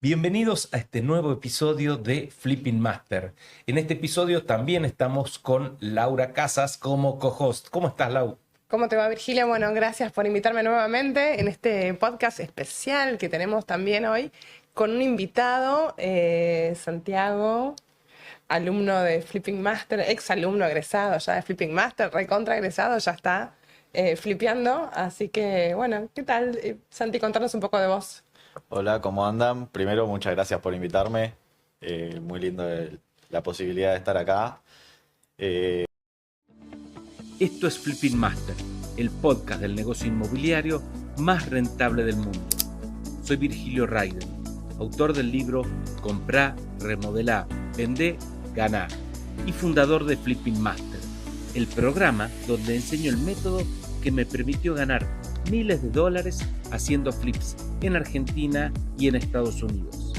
Bienvenidos a este nuevo episodio de Flipping Master. En este episodio también estamos con Laura Casas como co-host. ¿Cómo estás, Lau? ¿Cómo te va, Virgilia? Bueno, gracias por invitarme nuevamente en este podcast especial que tenemos también hoy con un invitado, Santiago, alumno de Flipping Master, ex alumno egresado ya de Flipping Master, recontra egresado, ya está flipeando. Así que, bueno, ¿qué tal, Santi? Contanos un poco de vos. Hola, ¿cómo andan? Primero, muchas gracias por invitarme. Muy lindo la posibilidad de estar acá. Esto es Flipping Master, el podcast del negocio inmobiliario más rentable del mundo. Soy Virgilio Raiden, autor del libro Comprá, Remodelá, Vendé, Ganá y fundador de Flipping Master, el programa donde enseño el método que me permitió ganar miles de dólares haciendo flips en Argentina y en Estados Unidos.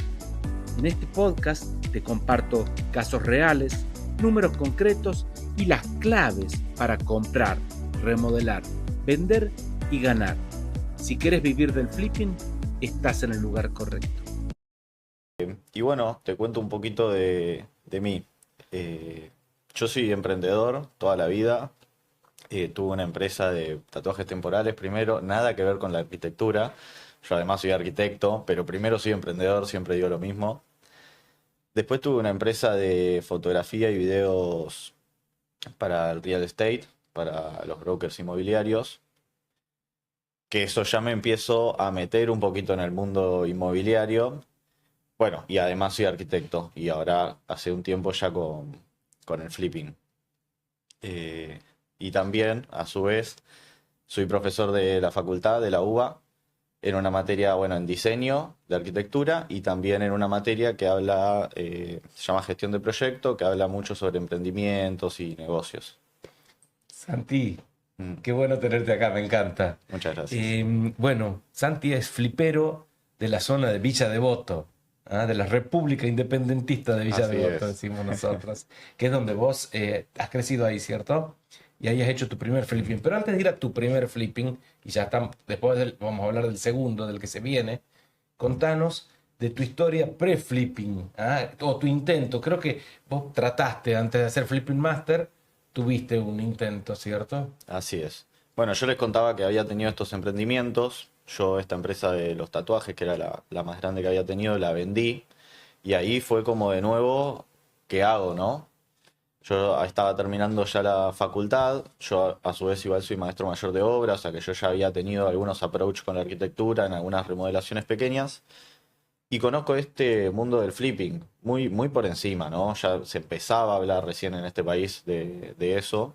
En este podcast te comparto casos reales, números concretos y las claves para comprar, remodelar, vender y ganar. Si quieres vivir del flipping, estás en el lugar correcto. Y bueno, te cuento un poquito de mí. Yo soy emprendedor toda la vida. Tuve una empresa de tatuajes temporales primero, nada que ver con la arquitectura. Yo además soy arquitecto, pero primero soy emprendedor, siempre digo lo mismo. Después tuve una empresa de fotografía y videos para el real estate, para los brokers inmobiliarios, que eso ya me empiezo a meter un poquito en el mundo inmobiliario. Bueno, y además soy arquitecto y ahora hace un tiempo ya con el flipping. Eh, y también, a su vez, soy profesor de la facultad de la UBA en una materia, bueno, en diseño de arquitectura y también en una materia que habla, se llama gestión de proyecto, que habla mucho sobre emprendimientos y negocios. Santi, Mm, qué bueno tenerte acá, me encanta. muchas gracias. Bueno, Santi es flipero de la zona de Villa Devoto, de la República Independentista de Villa Así Devoto, es. decimos nosotros, que es donde vos has crecido ahí, ¿cierto? Y ahí has hecho tu primer flipping. Pero antes de ir a tu primer flipping, y ya estamos, vamos a hablar del segundo, del que se viene, contanos de tu historia pre-flipping, o tu intento. Creo que vos trataste, antes de hacer Flipping Master, tuviste un intento, ¿cierto? Así es. Bueno, yo les contaba que había tenido estos emprendimientos. Yo esta empresa de los tatuajes, que era la más grande que había tenido, la vendí. Y ahí fue como de nuevo, ¿qué hago, no? Yo estaba terminando ya la facultad. Yo a su vez igual soy maestro mayor de obra, o sea que yo ya había tenido algunos approach con la arquitectura en algunas remodelaciones pequeñas. Y conozco este mundo del flipping, muy, muy por encima, ¿no? Ya se empezaba a hablar recién en este país de eso.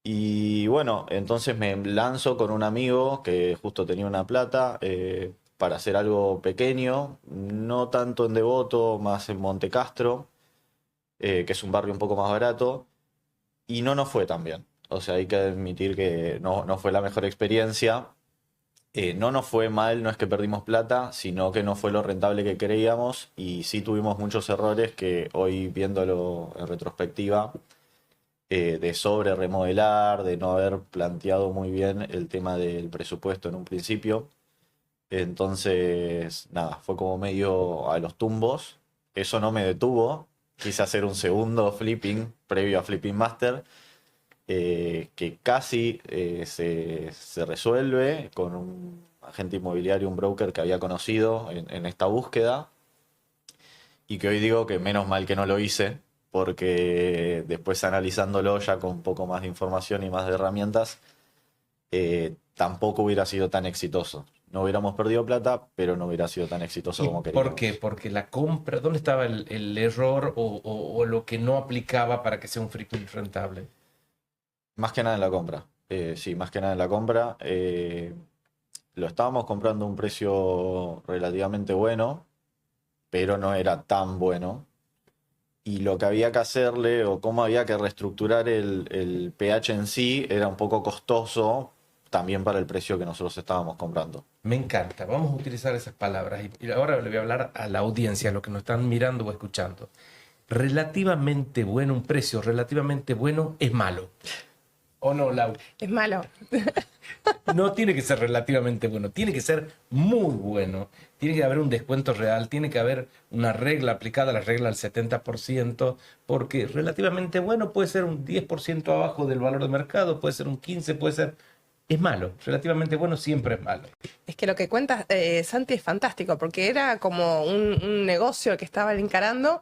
Y bueno, entonces me lanzo con un amigo que justo tenía una plata para hacer algo pequeño, no tanto en Devoto, más en Monte Castro, que es un barrio un poco más barato, y no nos fue tan bien. O sea, hay que admitir que no fue la mejor experiencia. No nos fue mal, no es que perdimos plata, sino que no fue lo rentable que creíamos y sí tuvimos muchos errores que hoy viéndolo en retrospectiva de sobre remodelar, de no haber planteado muy bien el tema del presupuesto en un principio. Entonces, nada, fue como medio a los tumbos. Eso no me detuvo. Quise hacer un segundo flipping previo a Flipping Master, que casi se resuelve con un agente inmobiliario, un broker que había conocido en esta búsqueda y que hoy digo que menos mal que no lo hice, porque después analizándolo ya con un poco más de información y más de herramientas, tampoco hubiera sido tan exitoso. No hubiéramos perdido plata, pero no hubiera sido tan exitoso ¿Y como por qué? queríamos. Porque la compra, ¿dónde estaba el error o lo que no aplicaba para que sea un flipping rentable? Más que nada en la compra. Sí, más que nada en la compra. Lo estábamos comprando a un precio relativamente bueno, pero no era tan bueno. Y lo que había que hacerle o cómo había que reestructurar el pH en sí era un poco costoso también para el precio que nosotros estábamos comprando. Me encanta, vamos a utilizar esas palabras. Y ahora le voy a hablar a la audiencia, a los que nos están mirando o escuchando. Relativamente bueno, un precio relativamente bueno es malo. ¿O no, Lau? Es malo. No tiene que ser relativamente bueno, tiene que ser muy bueno. Tiene que haber un descuento real, tiene que haber una regla aplicada, la regla al 70%, porque relativamente bueno puede ser un 10% abajo del valor de mercado, puede ser un 15%, puede ser... Es malo, relativamente bueno siempre es malo. Es que lo que cuenta Santi es fantástico, porque era como un negocio que estaba encarando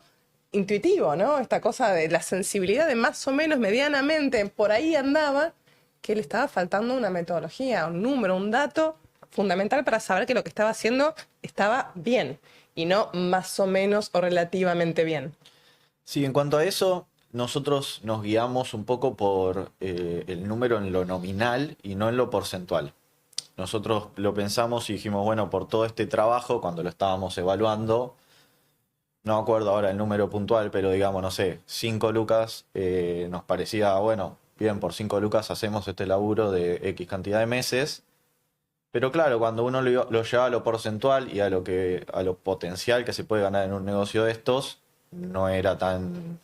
intuitivo, ¿no? Esta cosa de la sensibilidad de más o menos medianamente por ahí andaba, que le estaba faltando una metodología, un número, un dato fundamental para saber que lo que estaba haciendo estaba bien y no más o menos o relativamente bien. Sí, en cuanto a eso, nosotros nos guiamos un poco por el número en lo nominal y no en lo porcentual. Nosotros lo pensamos y dijimos, bueno, por todo este trabajo, cuando lo estábamos evaluando, no me acuerdo ahora el número puntual, pero digamos, no sé, 5 lucas, nos parecía, bueno, bien, por 5 lucas hacemos este laburo de X cantidad de meses. Pero claro, cuando uno lo lleva a lo porcentual y a lo potencial que se puede ganar en un negocio de estos, no era tan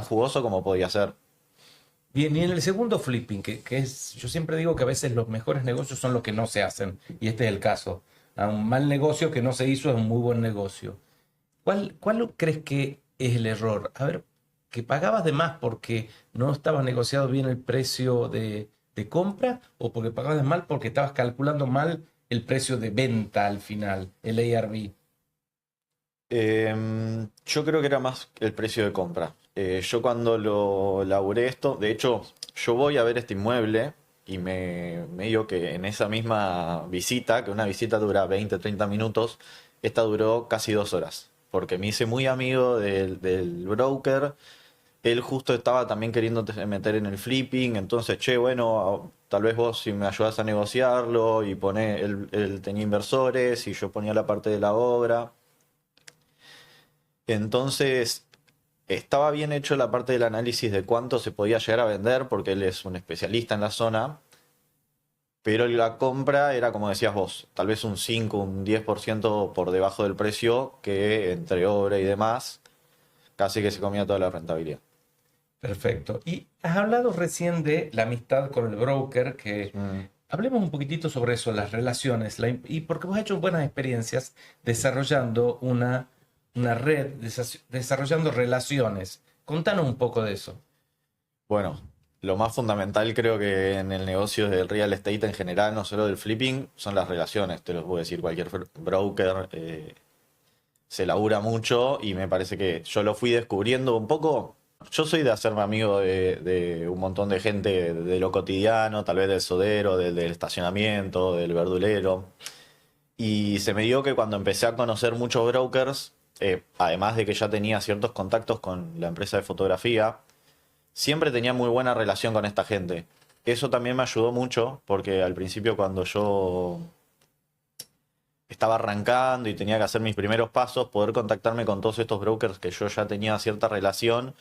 jugoso como podía ser. Bien, y en el segundo flipping, que es, yo siempre digo que a veces los mejores negocios son los que no se hacen, y este es el caso. Un mal negocio que no se hizo es un muy buen negocio. ¿Cuál crees que es el error? A ver, ¿que pagabas de más porque no estaba negociado bien el precio de compra o porque pagabas de mal porque estabas calculando mal el precio de venta al final, el ARV? Yo creo que era más el precio de compra. Yo cuando lo laburé esto, de hecho, yo voy a ver este inmueble y me digo que en esa misma visita, que una visita dura 20, 30 minutos, esta duró casi 2 horas, porque me hice muy amigo del broker. Él justo estaba también queriendo meter en el flipping, entonces, che, bueno, tal vez vos si me ayudás a negociarlo y él tenía inversores y yo ponía la parte de la obra. Entonces, estaba bien hecho la parte del análisis de cuánto se podía llegar a vender, porque él es un especialista en la zona, pero la compra era como decías vos, tal vez un 5, un 10% por debajo del precio, que entre obra y demás, casi que se comía toda la rentabilidad. Perfecto. Y has hablado recién de la amistad con el broker, que Mm. hablemos un poquitito sobre eso, las relaciones, y porque vos has hecho buenas experiencias desarrollando una red, desarrollando relaciones. Contanos un poco de eso. Bueno, lo más fundamental creo que en el negocio del real estate en general, no solo del flipping, son las relaciones. Te lo puedo decir cualquier broker, se labura mucho y me parece que yo lo fui descubriendo un poco. Yo soy de hacerme amigo de un montón de gente de lo cotidiano, tal vez del sodero, del estacionamiento, del verdulero. Y se me dio que cuando empecé a conocer muchos brokers, además de que ya tenía ciertos contactos con la empresa de fotografía, siempre tenía muy buena relación con esta gente. Eso también me ayudó mucho porque al principio cuando yo estaba arrancando y tenía que hacer mis primeros pasos, poder contactarme con todos estos brokers que yo ya tenía cierta relación,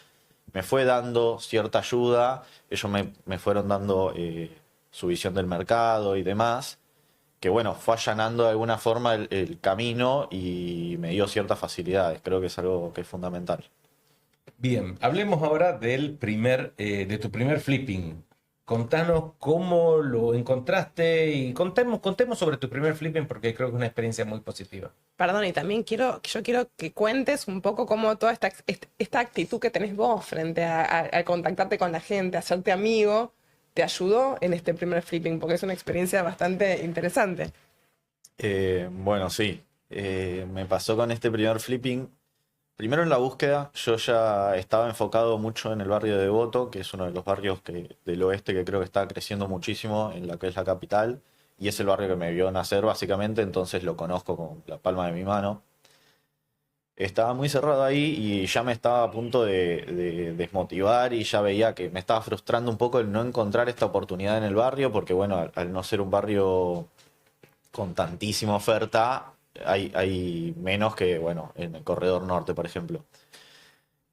me fue dando cierta ayuda. Ellos me fueron dando su visión del mercado y demás, que bueno, fue allanando de alguna forma el camino y me dio ciertas facilidades. Creo que es algo que es fundamental. Bien, hablemos ahora de tu primer flipping. Contanos cómo lo encontraste y contemos sobre tu primer flipping porque creo que es una experiencia muy positiva. Perdón, y también yo quiero que cuentes un poco cómo toda esta actitud que tenés vos frente a contactarte con la gente, a hacerte amigo, te ayudó en este primer flipping, porque es una experiencia bastante interesante. Bueno, sí. Me pasó con este primer flipping. Primero en la búsqueda, yo ya estaba enfocado mucho en el barrio de Devoto, que es uno de los barrios del oeste que creo que está creciendo muchísimo en la que es la capital, y es el barrio que me vio nacer básicamente, entonces lo conozco con la palma de mi mano. Estaba muy cerrado ahí y ya me estaba a punto de desmotivar y ya veía que me estaba frustrando un poco el no encontrar esta oportunidad en el barrio, porque bueno, al no ser un barrio con tantísima oferta, hay menos que, bueno, en el corredor norte, por ejemplo.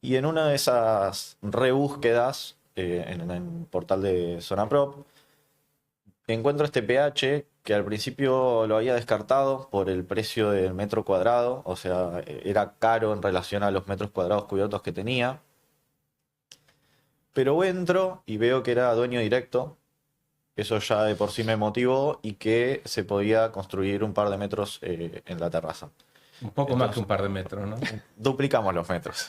Y en una de esas rebúsquedas, en el portal de Zonaprop, encuentro este PH que al principio lo había descartado por el precio del metro cuadrado, o sea, era caro en relación a los metros cuadrados cubiertos que tenía. Pero entro y veo que era dueño directo. Eso ya de por sí me motivó y que se podía construir un par de metros en la terraza. Un poco más que un par de metros, ¿no? Duplicamos los metros.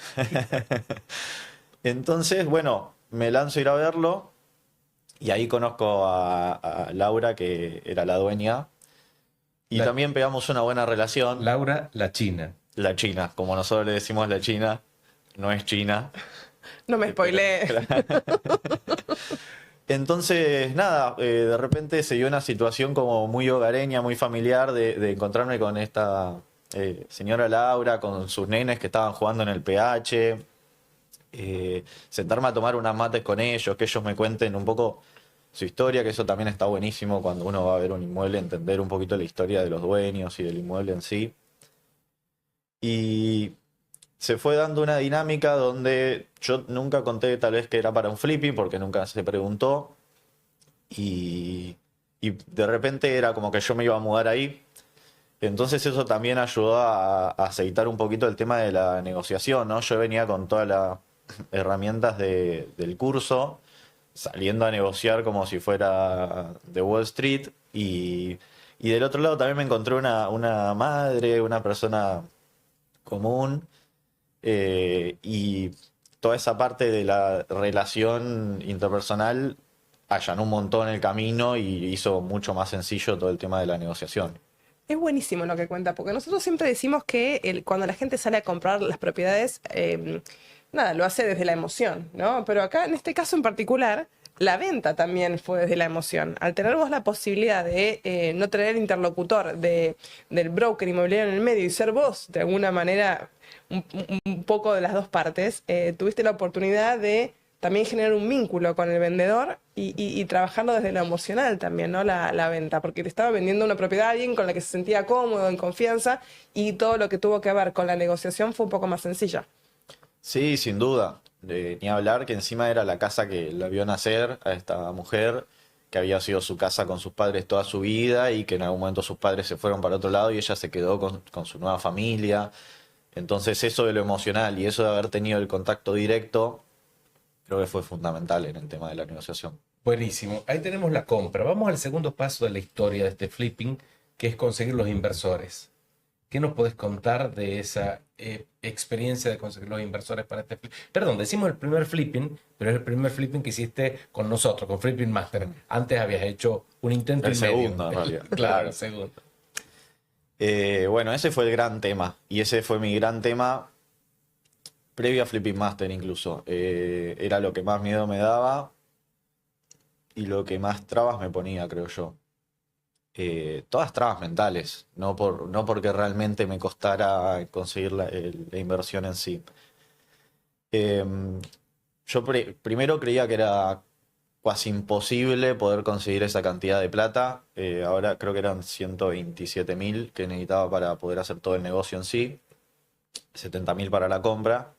Entonces, bueno, me lanzo a ir a verlo y ahí conozco a Laura, que era la dueña, y también pegamos una buena relación. Laura, la china. La china, como nosotros le decimos la china, no es china. No me spoileé. Entonces, nada, de repente se dio una situación como muy hogareña, muy familiar, de encontrarme con esta señora Laura, con sus nenes que estaban jugando en el PH, sentarme a tomar unas mates con ellos, que ellos me cuenten un poco su historia, que eso también está buenísimo cuando uno va a ver un inmueble, entender un poquito la historia de los dueños y del inmueble en sí. Y se fue dando una dinámica donde yo nunca conté tal vez que era para un flipping, porque nunca se preguntó. Y de repente era como que yo me iba a mudar ahí. Entonces eso también ayudó a aceitar un poquito el tema de la negociación, ¿no? Yo venía con todas las herramientas del curso, saliendo a negociar como si fuera de Wall Street. Y del otro lado también me encontré una madre, una persona común, y toda esa parte de la relación interpersonal allanó un montón el camino y hizo mucho más sencillo todo el tema de la negociación. Es buenísimo lo que cuenta, porque nosotros siempre decimos que cuando la gente sale a comprar las propiedades, nada, lo hace desde la emoción, ¿no? Pero acá, en este caso en particular, la venta también fue desde la emoción. Al tener vos la posibilidad de no tener interlocutor del broker inmobiliario en el medio y ser vos, de alguna manera, un poco de las dos partes, tuviste la oportunidad de también generar un vínculo con el vendedor y trabajarlo desde lo emocional también, ¿no? La venta, porque te estaba vendiendo una propiedad a alguien con la que se sentía cómodo, en confianza, y todo lo que tuvo que ver con la negociación fue un poco más sencilla. Sí, sin duda. Ni hablar que encima era la casa que la vio nacer a esta mujer, que había sido su casa con sus padres toda su vida y que en algún momento sus padres se fueron para otro lado y ella se quedó con su nueva familia. Entonces eso de lo emocional y eso de haber tenido el contacto directo, creo que fue fundamental en el tema de la negociación. Buenísimo. Ahí tenemos la compra. Vamos al segundo paso de la historia de este flipping, que es conseguir los inversores. ¿Qué nos podés contar de esa experiencia de conseguir los inversores para este flipping? Perdón, decimos el primer flipping, pero es el primer flipping que hiciste con nosotros, con Flipping Master. Antes habías hecho un intento El y medio. segundo, en realidad. Claro, el segundo. Bueno, ese fue el gran tema. Y ese fue mi gran tema previo a Flipping Master incluso. Era lo que más miedo me daba y lo que más trabas me ponía, creo yo. Todas trabas mentales, no porque realmente me costara conseguir la inversión en sí. Yo primero creía que era casi imposible poder conseguir esa cantidad de plata. Ahora creo que eran 127.000 que necesitaba para poder hacer todo el negocio en sí, 70.000 para la compra.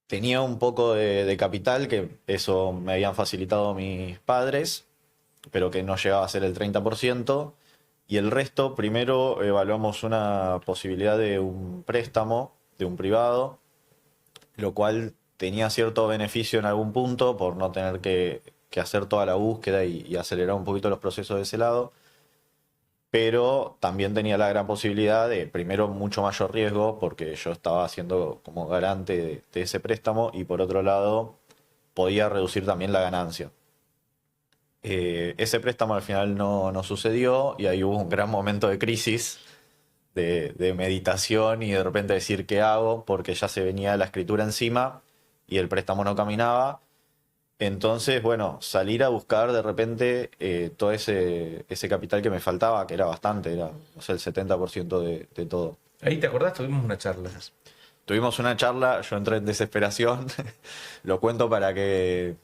Tenía un poco de capital, que eso me habían facilitado mis padres, pero que no llegaba a ser el 30%, y el resto, primero evaluamos una posibilidad de un préstamo de un privado, lo cual tenía cierto beneficio en algún punto por no tener que hacer toda la búsqueda y acelerar un poquito los procesos de ese lado, pero también tenía la gran posibilidad de, primero, mucho mayor riesgo, porque yo estaba haciendo como garante de ese préstamo, y por otro lado, podía reducir también la ganancia. Ese préstamo al final no sucedió y ahí hubo un gran momento de crisis, de meditación y de repente decir qué hago, porque ya se venía la escritura encima y el préstamo no caminaba. Entonces, bueno, salir a buscar de repente todo ese capital que me faltaba, que era bastante, era, no sé, el 70% de todo. Ahí, ¿te acordás? Tuvimos una charla. Tuvimos una charla, yo entré en desesperación, lo cuento para que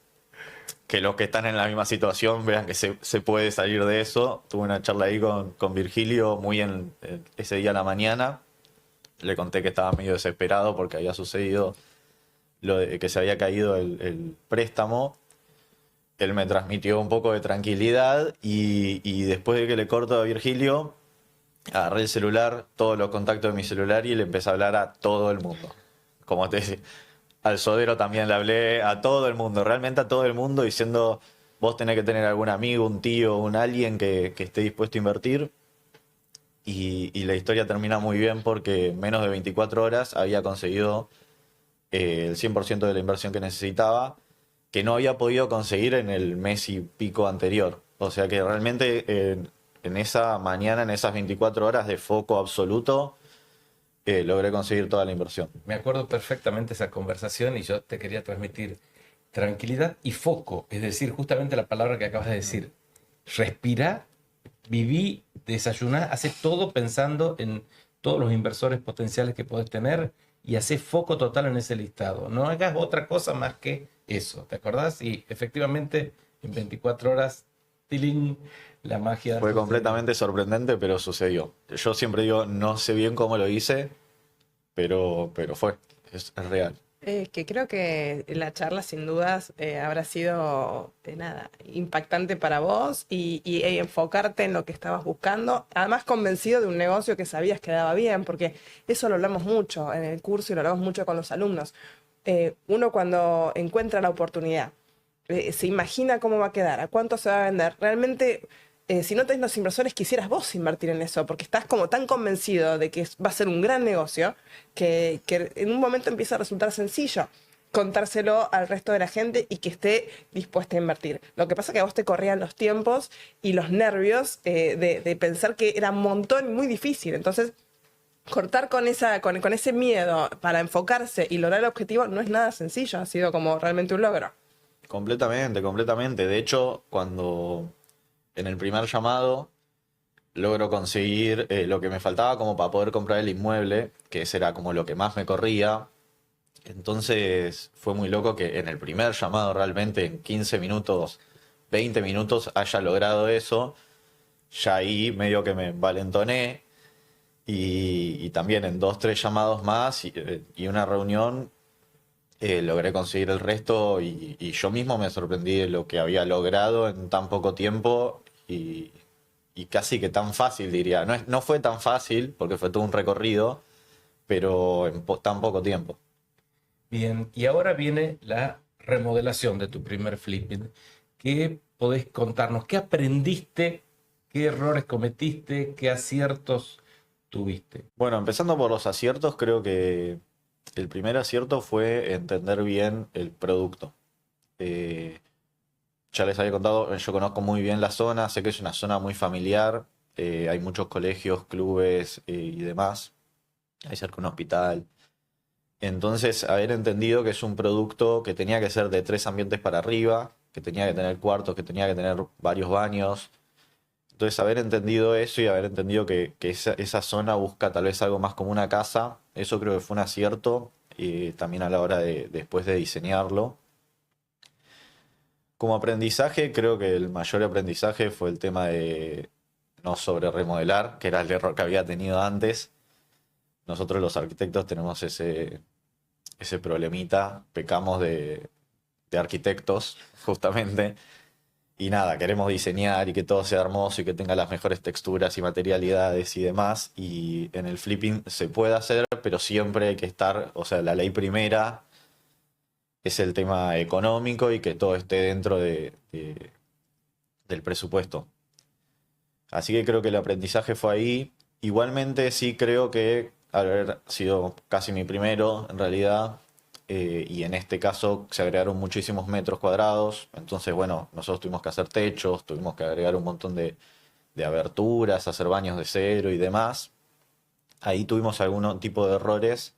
los que están en la misma situación vean que se puede salir de eso. Tuve una charla ahí con Virgilio muy ese día a la mañana. Le conté que estaba medio desesperado porque había sucedido lo de que se había caído el préstamo. Él me transmitió un poco de tranquilidad y después de que le corto a Virgilio, agarré el celular, todos los contactos de mi celular y le empecé a hablar a todo el mundo. Como te decía, Al sodero también le hablé, a todo el mundo, realmente a todo el mundo, diciendo, vos tenés que tener algún amigo, un tío, un alguien que esté dispuesto a invertir. Y la historia termina muy bien porque en menos de 24 horas había conseguido el 100% de la inversión que necesitaba, que no había podido conseguir en el mes y pico anterior. O sea que realmente en esa mañana, en esas 24 horas de foco absoluto, logré conseguir toda la inversión. Me acuerdo perfectamente esa conversación y yo te quería transmitir tranquilidad y foco, es decir, justamente la palabra que acabas de decir. Respira, viví, desayuná, hace todo pensando en todos los inversores potenciales que podés tener y hace foco total en ese listado. No hagas otra cosa más que eso, ¿te acordás? Y efectivamente en 24 horas, tilín, la magia Fue sucedió. completamente sorprendente, pero sucedió. Yo siempre digo, no sé bien cómo lo hice, pero fue, es real. Que creo que la charla sin dudas habrá sido nada, impactante para vos y enfocarte en lo que estabas buscando, además convencido de un negocio que sabías que daba bien, porque eso lo hablamos mucho en el curso y lo hablamos mucho con los alumnos. Uno cuando encuentra la oportunidad, se imagina cómo va a quedar, a cuánto se va a vender, realmente si no tenés los inversores, quisieras vos invertir en eso, porque estás como tan convencido de que va a ser un gran negocio, que en un momento empieza a resultar sencillo contárselo al resto de la gente y que esté dispuesta a invertir. Lo que pasa es que a vos te corrían los tiempos y los nervios de pensar que era un montón muy difícil. Entonces, cortar con ese miedo para enfocarse y lograr el objetivo no es nada sencillo, ha sido como realmente un logro. Completamente, completamente. De hecho, cuando en el primer llamado logro conseguir lo que me faltaba como para poder comprar el inmueble, que ese era como lo que más me corría. Entonces fue muy loco que en el primer llamado realmente en 15 minutos, 20 minutos haya logrado eso. Ya ahí medio que me envalentoné y también en dos, tres llamados más y una reunión logré conseguir el resto y yo mismo me sorprendí de lo que había logrado en tan poco tiempo y casi que tan fácil, diría. No fue tan fácil porque fue todo un recorrido, pero en tan poco tiempo. Bien, y ahora viene la remodelación de tu primer flipping. ¿Qué podés contarnos? ¿Qué aprendiste? ¿Qué errores cometiste? ¿Qué aciertos tuviste? Bueno, empezando por los aciertos, creo que el primer acierto fue entender bien el producto. Eh, ya les había contado, yo conozco muy bien la zona, sé que es una zona muy familiar, hay muchos colegios, clubes y demás, hay cerca un hospital. Entonces, haber entendido que es un producto que tenía que ser de 3 ambientes para arriba, que tenía que tener cuartos, que tenía que tener varios baños. Entonces, haber entendido eso y haber entendido que esa zona busca tal vez algo más como una casa, eso creo que fue un acierto, también a la hora de después de diseñarlo. Como aprendizaje, creo que el mayor aprendizaje fue el tema de no sobre remodelar, que era el error que había tenido antes. Nosotros los arquitectos tenemos ese problemita, pecamos de arquitectos, justamente. Y nada, queremos diseñar y que todo sea hermoso y que tenga las mejores texturas y materialidades y demás. Y en el flipping se puede hacer, pero siempre hay que estar, o sea, la ley primera es el tema económico y que todo esté dentro del presupuesto. Así que creo que el aprendizaje fue ahí. Igualmente sí creo que al haber sido casi mi primero, en realidad, y en este caso se agregaron muchísimos metros cuadrados, entonces bueno, nosotros tuvimos que hacer techos, tuvimos que agregar un montón de aberturas, hacer baños de cero y demás. Ahí tuvimos algún tipo de errores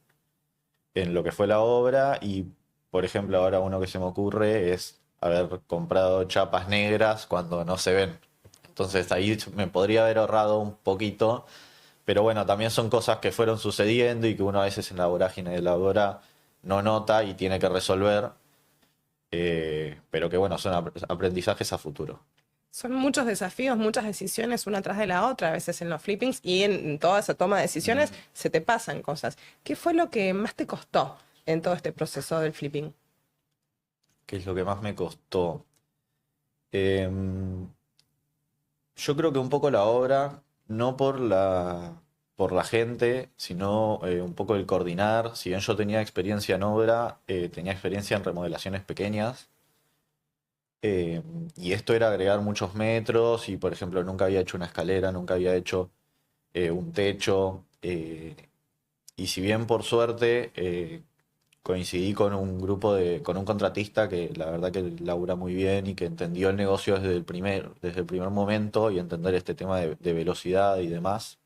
en lo que fue la obra y, por ejemplo, ahora uno que se me ocurre es haber comprado chapas negras cuando no se ven. Entonces ahí me podría haber ahorrado un poquito, pero bueno, también son cosas que fueron sucediendo y que uno a veces en la vorágine de la obra no nota y tiene que resolver, pero que bueno, son aprendizajes a futuro. Son muchos desafíos, muchas decisiones una tras de la otra, a veces en los flippings y en toda esa toma de decisiones se te pasan cosas. ¿Qué fue lo que más te costó en todo este proceso del flipping? ¿Qué es lo que más me costó? Em, yo creo que un poco la obra, no por por la gente, sino un poco el coordinar. Si bien yo tenía experiencia en obra, tenía experiencia en remodelaciones pequeñas. eh, y esto era agregar muchos metros y, por ejemplo, nunca había hecho una escalera, nunca había hecho un techo. Y si bien por suerte coincidí con un con un contratista que la verdad que labura muy bien y que entendió el negocio desde el primer momento y entender este tema de velocidad y demás,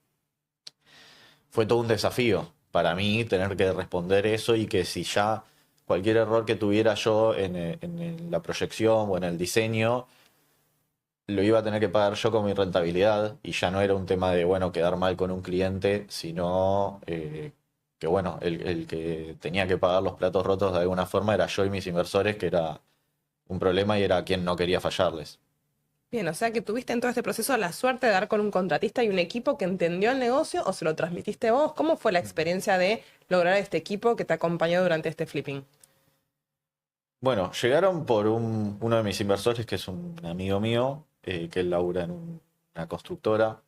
fue todo un desafío para mí tener que responder eso y que si ya cualquier error que tuviera yo en la proyección o en el diseño, lo iba a tener que pagar yo con mi rentabilidad y ya no era un tema de, bueno, quedar mal con un cliente, sino que, bueno, el que tenía que pagar los platos rotos de alguna forma era yo y mis inversores, que era un problema y era quien no quería fallarles. Bien, o sea que tuviste en todo este proceso la suerte de dar con un contratista y un equipo que entendió el negocio o se lo transmitiste vos. ¿Cómo fue la experiencia de lograr este equipo que te acompañó durante este flipping? Bueno, llegaron por uno de mis inversores, que es un amigo mío, que él labura en una constructora.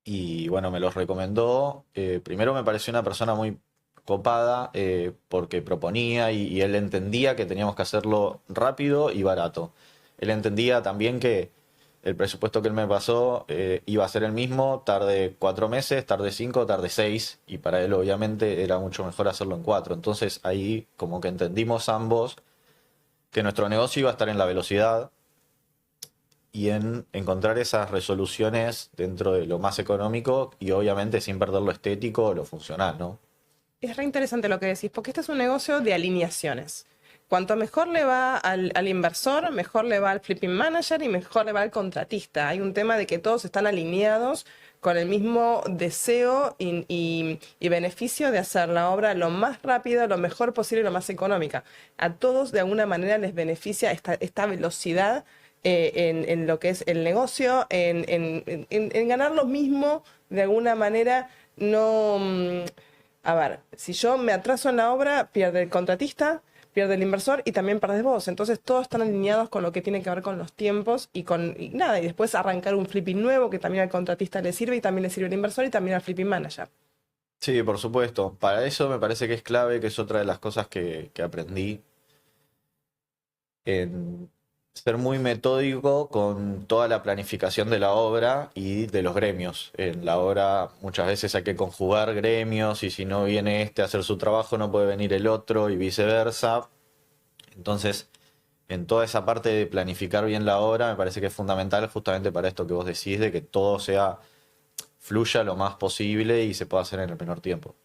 Y bueno, me los recomendó. Primero me pareció una persona muy copada porque proponía y él entendía que teníamos que hacerlo rápido y barato. Él entendía también que el presupuesto que él me pasó iba a ser el mismo, tarde 4 meses, tarde 5, tarde 6, y para él obviamente era mucho mejor hacerlo en 4. Entonces ahí como que entendimos ambos que nuestro negocio iba a estar en la velocidad y en encontrar esas resoluciones dentro de lo más económico y obviamente sin perder lo estético o lo funcional, ¿no? Es re interesante lo que decís, porque este es un negocio de alineaciones. Cuanto mejor le va al inversor, mejor le va al flipping manager y mejor le va al contratista. Hay un tema de que todos están alineados con el mismo deseo y beneficio de hacer la obra lo más rápida, lo mejor posible y lo más económica. A todos de alguna manera les beneficia esta velocidad en lo que es el negocio, en ganar lo mismo de alguna manera, no... A ver, si yo me atraso en la obra, pierde el contratista, pierde el inversor y también perdés vos. Entonces todos están alineados con lo que tiene que ver con los tiempos y nada, y después arrancar un flipping nuevo que también al contratista le sirve y también le sirve al inversor y también al flipping manager. Sí, por supuesto. Para eso me parece que es clave, que es otra de las cosas que aprendí en ser muy metódico con toda la planificación de la obra y de los gremios. En la obra muchas veces hay que conjugar gremios y si no viene este a hacer su trabajo no puede venir el otro y viceversa. Entonces, en toda esa parte de planificar bien la obra me parece que es fundamental justamente para esto que vos decís, de que todo fluya lo más posible y se pueda hacer en el menor tiempo.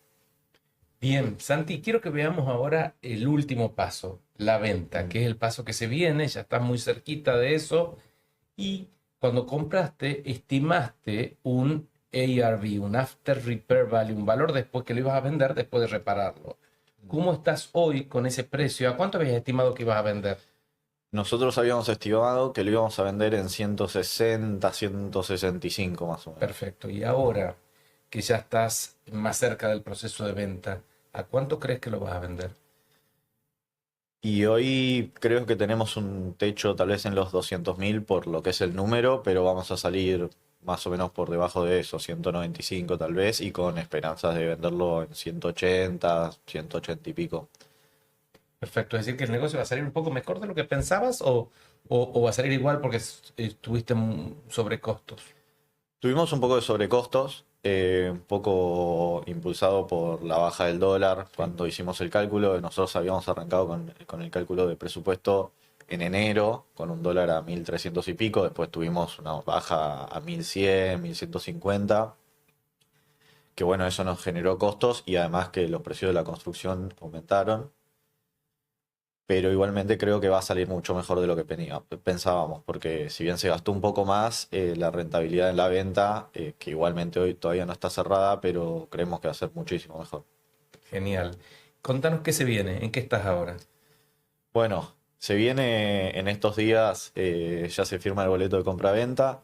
Bien, Santi, quiero que veamos ahora el último paso, la venta, que es el paso que se viene, ya estás muy cerquita de eso. Y cuando compraste, estimaste un ARV, un After Repair Value, un valor después que lo ibas a vender después de repararlo. ¿Cómo estás hoy con ese precio? ¿A cuánto habías estimado que ibas a vender? Nosotros habíamos estimado que lo íbamos a vender en 160, 165 más o menos. Perfecto. Y ahora que ya estás más cerca del proceso de venta, ¿a cuánto crees que lo vas a vender? Y hoy creo que tenemos un techo tal vez en los 200.000 por lo que es el número, pero vamos a salir más o menos por debajo de eso, 195 tal vez, y con esperanzas de venderlo en 180, 180 y pico. Perfecto. Es decir, que el negocio va a salir un poco mejor de lo que pensabas o va a salir igual porque tuviste sobrecostos. Tuvimos un poco de sobrecostos, un poco impulsado por la baja del dólar. Cuando hicimos el cálculo, nosotros habíamos arrancado con el cálculo de presupuesto en enero, con un dólar a 1.300 y pico. Después tuvimos una baja a 1.100, 1.150. Que bueno, eso nos generó costos y además que los precios de la construcción aumentaron. Pero igualmente creo que va a salir mucho mejor de lo que pensábamos, porque si bien se gastó un poco más, la rentabilidad en la venta, que igualmente hoy todavía no está cerrada, pero creemos que va a ser muchísimo mejor. Genial. Contanos qué se viene, en qué estás ahora. Bueno, se viene en estos días, ya se firma el boleto de compra-venta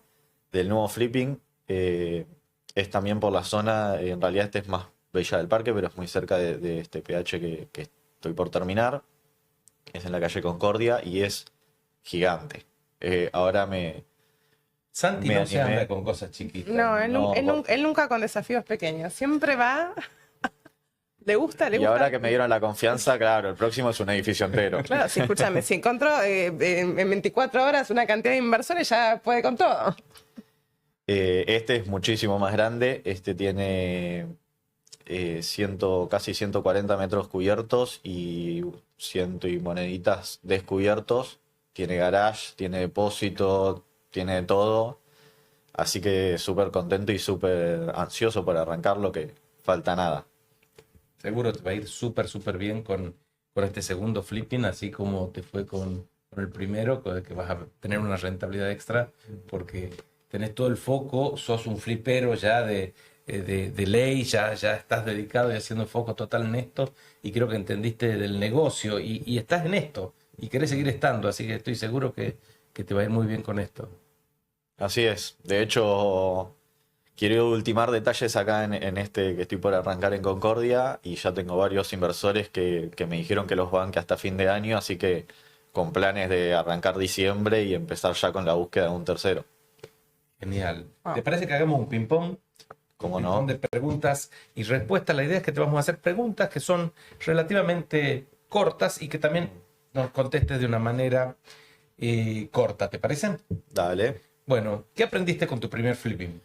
del nuevo flipping. Es también por la zona, en realidad este es más Villa del Parque, pero es muy cerca de este PH que estoy por terminar. Es en la calle Concordia y es gigante. Ahora Santi Me no se animé. anda con cosas chiquitas. No, No, él nunca con desafíos pequeños. Siempre va. Le gusta, le y gusta. ahora que me dieron la confianza, claro, el próximo es un edificio entero. Claro, sí, escúchame, si encontró en 24 horas una cantidad de inversores, ya puede con todo. Este es muchísimo más grande. Este tiene casi 140 metros cubiertos y ciento y moneditas descubiertos. Tiene garage, tiene depósito, tiene todo. Así que súper contento y súper ansioso por arrancarlo, que falta nada. Seguro te va a ir súper bien con este segundo flipping, así como te fue con el primero, con el que vas a tener una rentabilidad extra, porque tenés todo el foco, sos un flipero ya de ley, ya estás dedicado y haciendo foco total en esto, y creo que entendiste del negocio y estás en esto, y querés seguir estando, así que estoy seguro que te va a ir muy bien con esto. Así es. De hecho, quiero ultimar detalles acá en este que estoy por arrancar en Concordia y ya tengo varios inversores que me dijeron que los banque hasta fin de año, así que con planes de arrancar diciembre y empezar ya con la búsqueda de un tercero. Genial. Ah. ¿Te parece que hagamos un ping-pong? ¿Cómo Un no? ping-pong de preguntas y respuestas. La idea es que te vamos a hacer preguntas que son relativamente cortas y que también nos contestes de una manera corta. ¿Te parece? Dale. Bueno, ¿qué aprendiste con tu primer flipping?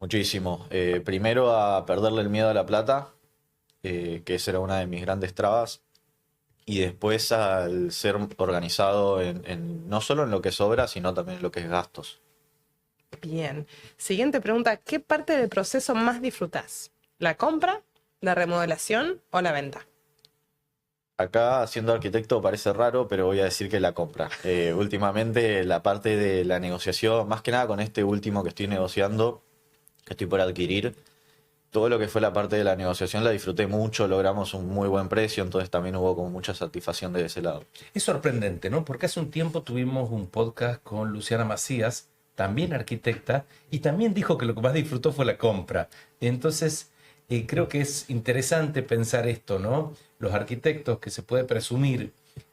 Muchísimo. Primero a perderle el miedo a la plata, que esa era una de mis grandes trabas. Y después al ser organizado no solo en lo que sobra, sino también en lo que es gastos. Bien. Siguiente pregunta. ¿Qué parte del proceso más disfrutás? ¿La compra, la remodelación o la venta? Acá, siendo arquitecto, parece raro, pero voy a decir que la compra. Últimamente, la parte de la negociación, más que nada con este último que estoy negociando, que estoy por adquirir, todo lo que fue la parte de la negociación la disfruté mucho, logramos un muy buen precio, entonces también hubo como mucha satisfacción de ese lado. Es sorprendente, ¿no? Porque hace un tiempo tuvimos un podcast con Luciana Macías, también arquitecta, y también dijo que lo que más disfrutó fue la compra. Entonces, creo que es interesante pensar esto, ¿no? Los arquitectos, que se puede presumir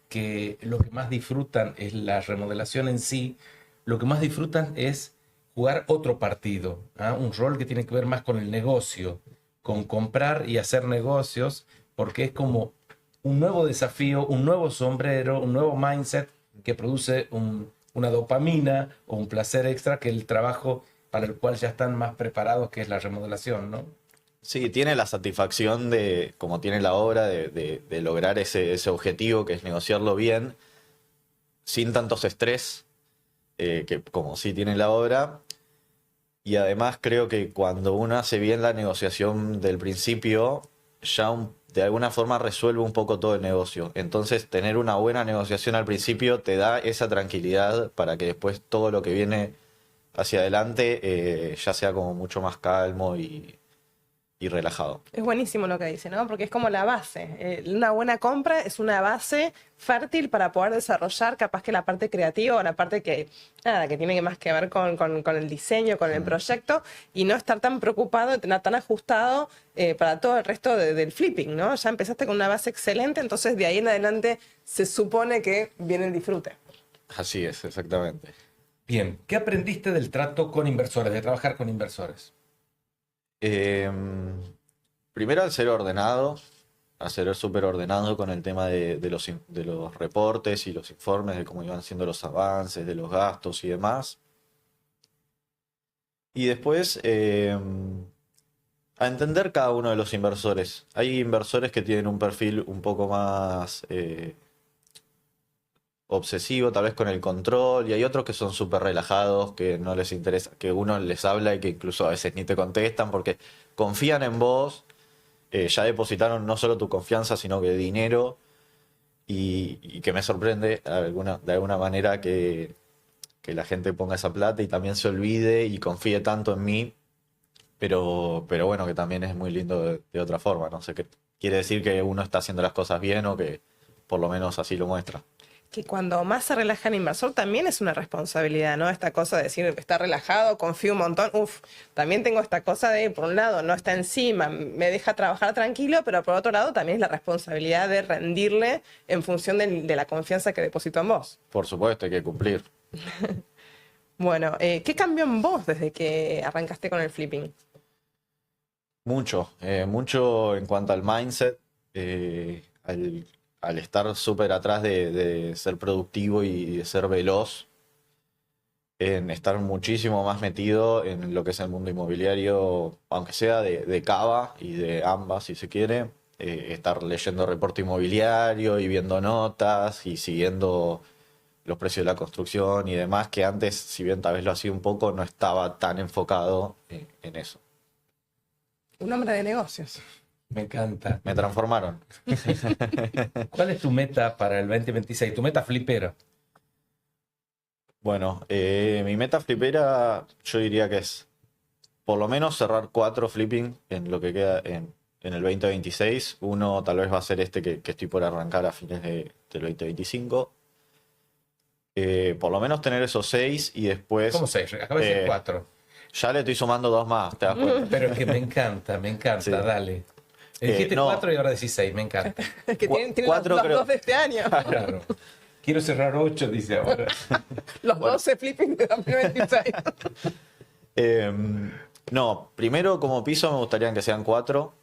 que lo que más disfrutan es la remodelación en sí, lo que más disfrutan es jugar otro partido, ¿ah? Un rol que tiene que ver más con el negocio, con comprar y hacer negocios, porque es como un nuevo desafío, un nuevo sombrero, un nuevo mindset que produce una dopamina o un placer extra que el trabajo para el cual ya están más preparados, que es la remodelación, ¿no? Sí, tiene la satisfacción de, como tiene la obra, de lograr ese objetivo que es negociarlo bien, sin tantos estrés, que como sí tiene la obra. Y además creo que cuando uno hace bien la negociación del principio, ya de alguna forma resuelve un poco todo el negocio. Entonces, tener una buena negociación al principio te da esa tranquilidad para que después todo lo que viene hacia adelante ya sea como mucho más calmo y relajado. Es buenísimo lo que dice, ¿no? Porque es como la base. Una buena compra es una base fértil para poder desarrollar capaz que la parte creativa o la parte que, nada, que tiene más que ver con el diseño, con el proyecto, y no estar tan preocupado, tan ajustado para todo el resto del flipping, ¿no? Ya empezaste con una base excelente, entonces de ahí en adelante se supone que viene el disfrute. Así es, exactamente. Bien, ¿qué aprendiste del trato con inversores, de trabajar con inversores? Primero al ser ordenado, a ser súper ordenado con el tema de los reportes y los informes de cómo iban siendo los avances, de los gastos y demás. Y después a entender cada uno de los inversores. Hay inversores que tienen un perfil un poco más obsesivo, tal vez con el control, y hay otros que son súper relajados, que no les interesa, que uno les habla y que incluso a veces ni te contestan porque confían en vos, ya depositaron no solo tu confianza, sino que dinero, y que me sorprende de alguna manera que la gente ponga esa plata y también se olvide y confíe tanto en mí, pero bueno, que también es muy lindo de otra forma, no sé qué quiere decir, que uno está haciendo las cosas bien o que por lo menos así lo muestra. Que cuando más se relaja el inversor también es una responsabilidad, ¿no? Esta cosa de decir, está relajado, confío un montón, también tengo esta cosa de, por un lado, no está encima, me deja trabajar tranquilo, pero por otro lado también es la responsabilidad de rendirle en función de la confianza que depositó en vos. Por supuesto, hay que cumplir. Bueno, ¿qué cambió en vos desde que arrancaste con el flipping? Mucho en cuanto al mindset, al estar súper atrás de ser productivo y de ser veloz, en estar muchísimo más metido en lo que es el mundo inmobiliario, aunque sea de Cava y de ambas, si se quiere, estar leyendo reporte inmobiliario y viendo notas y siguiendo los precios de la construcción y demás, que antes, si bien tal vez lo hacía un poco, no estaba tan enfocado en eso. Un hombre de negocios. Me encanta. Me transformaron. ¿Cuál es tu meta para el 2026? Tu meta flipera. Bueno, mi meta flipera yo diría que es por lo menos cerrar 4 flipping en lo que queda en el 2026. Uno tal vez va a ser este que estoy por arrancar a fines del 2025. Por lo menos tener esos 6 y después... ¿Cómo 6? Acabo de decir 4. Ya le estoy sumando 2 más, ¿te das cuenta? Pero es que me encanta, Sí. dale. Dijiste no. 4 y ahora decís 6, me encanta. Es que tienen Cuatro los creo. dos de este año. Claro. Quiero cerrar 8, dice ahora. Los 12 flipping de 2026. No, primero como piso me gustaría que sean 4,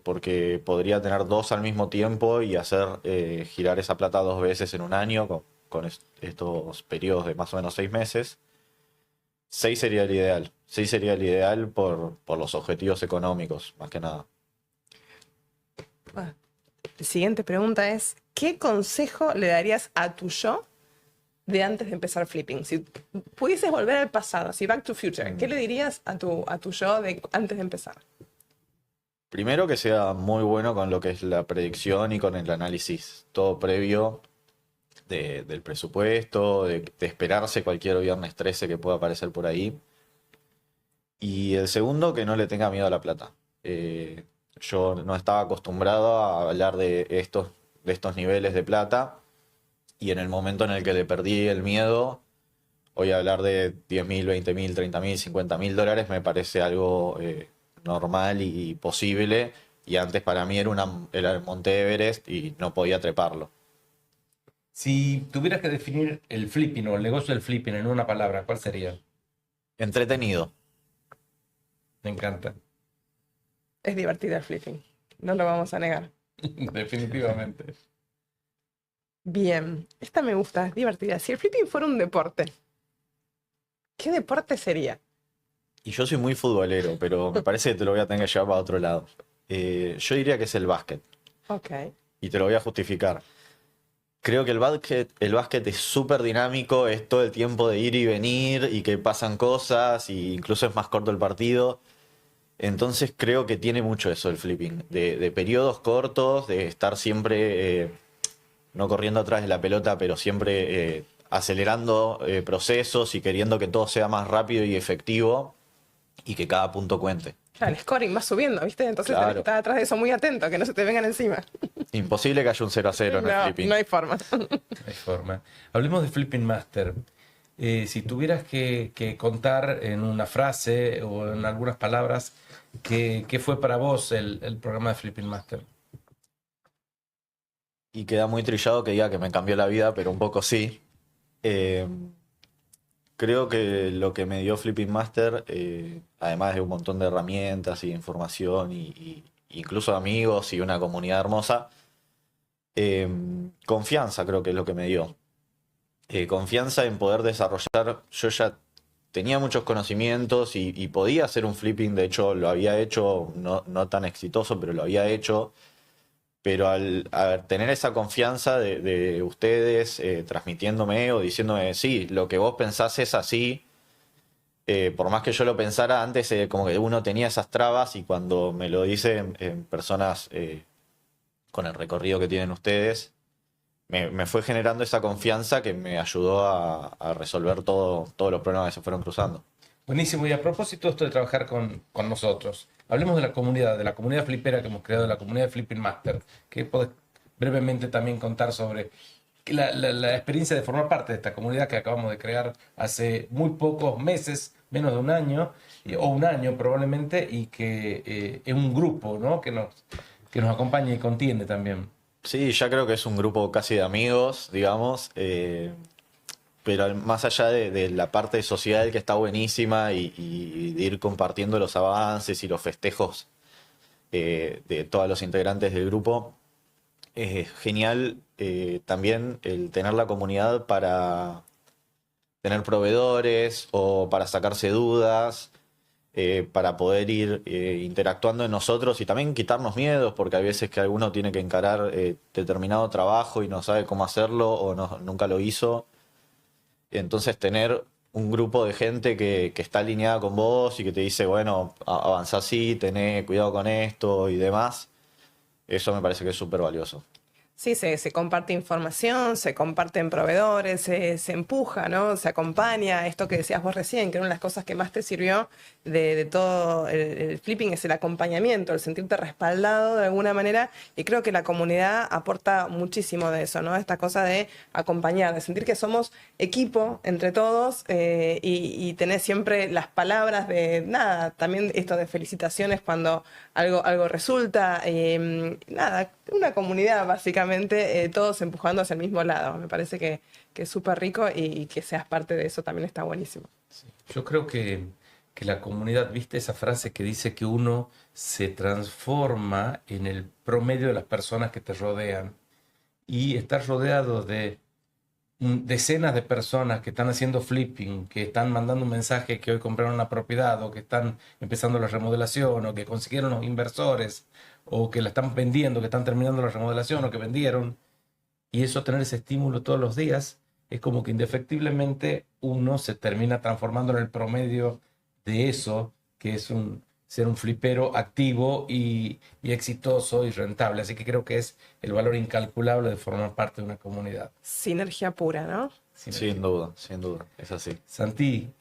porque podría tener 2 al mismo tiempo y hacer girar esa plata 2 veces en un año con estos periodos de más o menos 6 meses. 6 sería el ideal. 6 sería el ideal por los objetivos económicos, más que nada. La siguiente pregunta es, ¿qué consejo le darías a tu yo de antes de empezar flipping? Si pudieses volver al pasado, si Back to Future, ¿qué le dirías a tu yo de antes de empezar? Primero que sea muy bueno con lo que es la predicción y con el análisis, todo previo del presupuesto, de esperarse cualquier viernes 13 que pueda aparecer por ahí. Y el segundo, que no le tenga miedo a la plata. Yo no estaba acostumbrado a hablar de estos niveles de plata y en el momento en el que le perdí el miedo, hoy hablar de 10.000, 20.000, 30.000, 50.000 dólares me parece algo normal y posible, y antes para mí era el Monte Everest y no podía treparlo. Si tuvieras que definir el flipping o el negocio del flipping en una palabra, ¿cuál sería? Entretenido. Me encanta. Es divertido el flipping, no lo vamos a negar. Definitivamente. Bien, esta me gusta, es divertida. Si el flipping fuera un deporte, ¿qué deporte sería? Y yo soy muy futbolero, pero me parece que te lo voy a tener que llevar para otro lado. Yo diría que es el básquet, Ok. y te lo voy a justificar. Creo que el básquet es súper dinámico, es todo el tiempo de ir y venir y que pasan cosas, y incluso es más corto el partido. Entonces creo que tiene mucho eso el flipping, de periodos cortos, de estar siempre, no corriendo atrás de la pelota, pero siempre acelerando procesos y queriendo que todo sea más rápido y efectivo y que cada punto cuente. Claro, el scoring va subiendo, ¿viste? Entonces tenés Claro. que estar atrás de eso muy atento, que no se te vengan encima. Imposible que haya un 0-0 en el No, flipping. no hay forma. No hay forma. Hablemos de Flipping Master. Si tuvieras que contar en una frase o en algunas palabras, ¿qué fue para vos el programa de Flipping Master? Y queda muy trillado que diga que me cambió la vida, pero un poco sí. Eh, Creo que lo que me dio Flipping Master, además de un montón de herramientas y información y incluso amigos y una comunidad hermosa, confianza creo que es lo que me dio. Confianza en poder desarrollar. Yo ya tenía muchos conocimientos y podía hacer un flipping, de hecho lo había hecho, no tan exitoso, pero lo había hecho. Pero al tener esa confianza de ustedes transmitiéndome o diciéndome, sí, lo que vos pensás es así, por más que yo lo pensara antes, como que uno tenía esas trabas, y cuando me lo dicen personas con el recorrido que tienen ustedes, me fue generando esa confianza que me ayudó a resolver todos los problemas que se fueron cruzando. Buenísimo. Y a propósito de esto de trabajar con nosotros, hablemos de la comunidad flipera que hemos creado, la comunidad de Flipping Master. ¿Qué podés brevemente también contar sobre la experiencia de formar parte de esta comunidad que acabamos de crear hace muy pocos meses, menos de un año, o un año probablemente, y que es un grupo, ¿no?, que nos acompaña y contiene también? Sí, ya creo que es un grupo casi de amigos, digamos. pero más allá de la parte social que está buenísima y de ir compartiendo los avances y los festejos de todos los integrantes del grupo, es genial también el tener la comunidad para tener proveedores o para sacarse dudas, para poder ir interactuando en nosotros y también quitarnos miedos, porque hay veces que alguno tiene que encarar determinado trabajo y no sabe cómo hacerlo o nunca lo hizo. Entonces tener un grupo de gente que está alineada con vos y que te dice, bueno, avanzá así, tené cuidado con esto y demás, eso me parece que es súper valioso. Sí, se comparte información, se comparten proveedores, se empuja, ¿no? Se acompaña. Esto que decías vos recién, que una de las cosas que más te sirvió de todo el flipping es el acompañamiento, el sentirte respaldado de alguna manera. Y creo que la comunidad aporta muchísimo de eso, ¿no? Esta cosa de acompañar, de sentir que somos equipo entre todos y tener siempre las palabras de nada, también esto de felicitaciones cuando algo resulta. Nada, una comunidad básicamente. Todos empujando hacia el mismo lado. Me parece que es súper rico y que seas parte de eso también está buenísimo. Sí. Yo creo que la comunidad, ¿viste esa frase que dice que uno se transforma en el promedio de las personas que te rodean? Y estar rodeado de decenas de personas que están haciendo flipping, que están mandando un mensaje que hoy compraron una propiedad o que están empezando la remodelación o que consiguieron los inversores o que la están vendiendo, que están terminando la remodelación o que vendieron, y eso, tener ese estímulo todos los días, es como que indefectiblemente uno se termina transformando en el promedio de eso, que es ser un flipero activo y exitoso y rentable. Así que creo que es el valor incalculable de formar parte de una comunidad. Sinergia pura, ¿no? Sin duda, es así. Santi,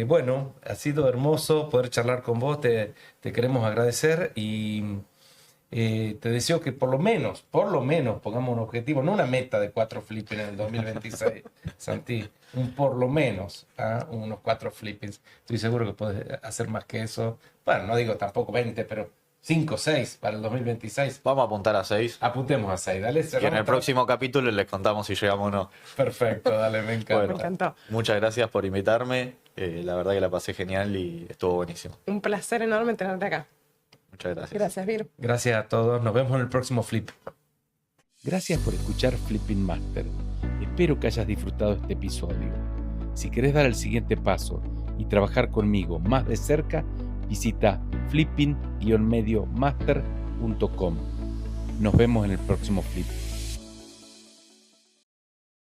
bueno, ha sido hermoso poder charlar con vos, te queremos agradecer y te deseo que por lo menos pongamos un objetivo, no una meta de 4 flipping en el 2026, Santi, por lo menos unos 4 flippings. Estoy seguro que puedes hacer más que eso. Bueno, no digo tampoco 20, pero 5, 6 para el 2026. Vamos a apuntar a 6. Apuntemos a 6, dale. Y en el próximo capítulo les contamos si llegamos o no. Perfecto, dale, me encanta. Me encantó. Muchas gracias por invitarme. La verdad que la pasé genial y estuvo buenísimo. Un placer enorme tenerte acá. Muchas gracias. Gracias, Vir. Gracias a todos. Nos vemos en el próximo Flip. Gracias por escuchar Flipping Master. Espero que hayas disfrutado este episodio. Si querés dar el siguiente paso y trabajar conmigo más de cerca, visita flipping-mediomaster.com. Nos vemos en el próximo Flip.